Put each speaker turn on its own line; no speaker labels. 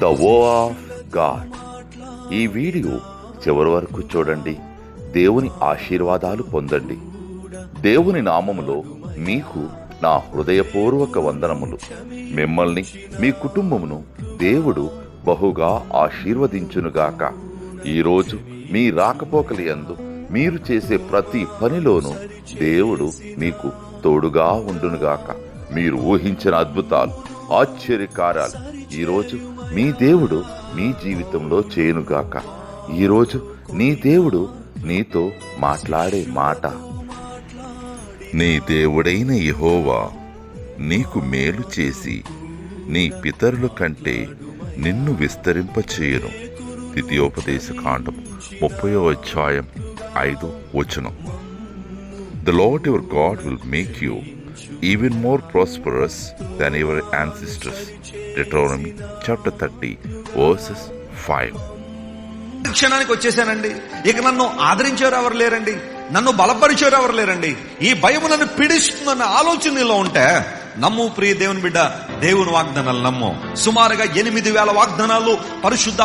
The వో of God. ఈ video చివరి వరకు చూడండి. దేవుని ఆశీర్వాదాలు పొందండి. దేవుని నామములో మీకు నా హృదయపూర్వక వందనములు. మిమ్మల్ని మీ కుటుంబమును దేవుడు బహుగా ఆశీర్వదించునుగాక. ఈరోజు మీ రాకపోకలి యందు మీరు చేసే ప్రతి పనిలోనూ దేవుడు మీకు తోడుగా ఉండునుగాక. మీరు ఊహించిన అద్భుతాలు, ఆశ్చర్యకార్యాలు ఈరోజు మీ దేవుడు మీ జీవితంలో చేయునుగాక. ఈరోజు నీ దేవుడు నీతో మాట్లాడే మాట, నీ దేవుడైన యెహోవా నీకు మేలు చేసి నీ పితరుల కంటే నిన్ను విస్తరింపచేయును. ద్వితీయోపదేశకాండం 30:5. The Lord your God will make you even more prosperous than your ancestors. Deuteronomy chapter 30:5.
క్షణానికి వచ్చేసానండి. ఇక నన్ను ఆదరించేవారు ఎవరు లేరండి, నన్ను బలపరిచేవారు ఎవరు లేరండి, ఈ భయము నన్ను పీడిస్తుందన్న ఆలోచనలో ఉంటే నమ్ము ప్రియ దేవుని బిడ్డ, దేవుని వాగ్దానాలు నమ్ము. సుమారుగా 8,000 వాగ్దానాలు పరిశుద్ధ